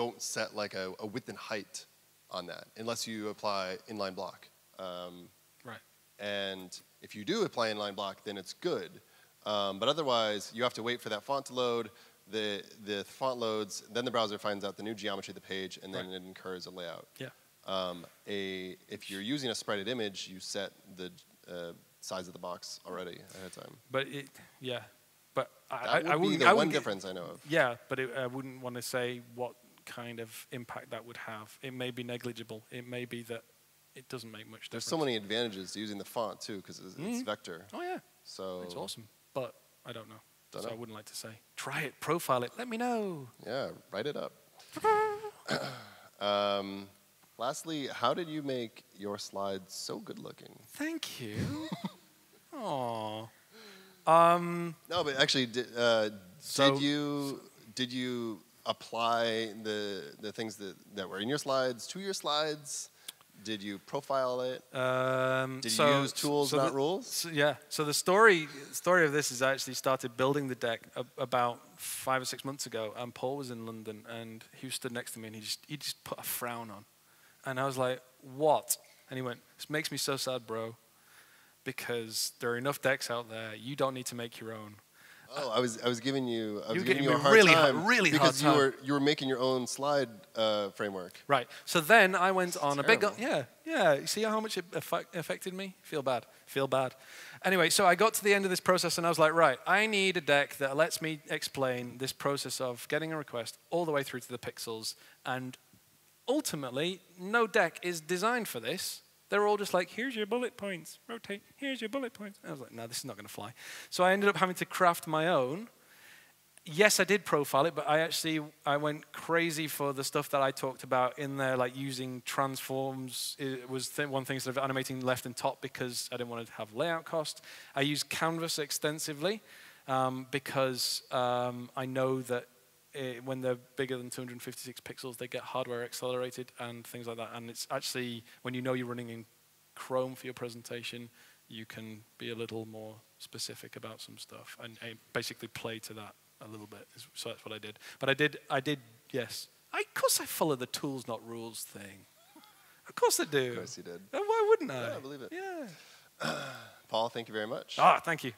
don't set like a width and height on that unless you apply inline block. Right. And if you do apply inline block, then it's good. But otherwise, you have to wait for that font to load. The font loads, then the browser finds out the new geometry of the page, and then it incurs a layout. Yeah. If you're using a sprited image, you set the size of the box already ahead of time. But yeah. But that would be the one difference I know of. Yeah, but I wouldn't want to say what kind of impact that would have. It may be negligible. It may be that it doesn't make much difference. There's so many advantages to using the font too, because it's vector. Oh yeah. So it's awesome. But I don't know. Don't so know. I wouldn't like to say. Try it, profile it, let me know. Yeah, write it up. Lastly, how did you make your slides so good looking? Thank you. Aww. No, but actually, did you apply the things that were in your slides to your slides? Did you profile it? Did you use tools, not rules? Yeah. So the story of this is I actually started building the deck about 5 or 6 months ago, and Paul was in London, and he stood next to me, and he just put a frown on, and I was like, "What?" And he went, "This makes me so sad, bro, because there are enough decks out there. You don't need to make your own." Oh, I was giving you a really hard time because you were making your own slide framework. Right. So then I went on terrible. a big yeah. You see how much it affected me? Feel bad. Anyway, so I got to the end of this process and I was like, right, I need a deck that lets me explain this process of getting a request all the way through to the pixels. And ultimately, no deck is designed for this. They're all just like, here's your bullet points, rotate, here's your bullet points. And I was like, no, this is not going to fly. So I ended up having to craft my own. Yes, I did profile it, but I went crazy for the stuff that I talked about in there, like using transforms. It was one thing, instead of animating left and top, because I didn't want to have layout cost. I used Canvas extensively because I know that when they're bigger than 256 pixels, they get hardware accelerated and things like that. And it's actually, when you know you're running in Chrome for your presentation, you can be a little more specific about some stuff and basically play to that a little bit. So that's what I did. But I did, yes. Of course I follow the tools, not rules thing. Of course I do. Of course you did. Why wouldn't I? Yeah, I believe it. Yeah. Paul, thank you very much. Thank you.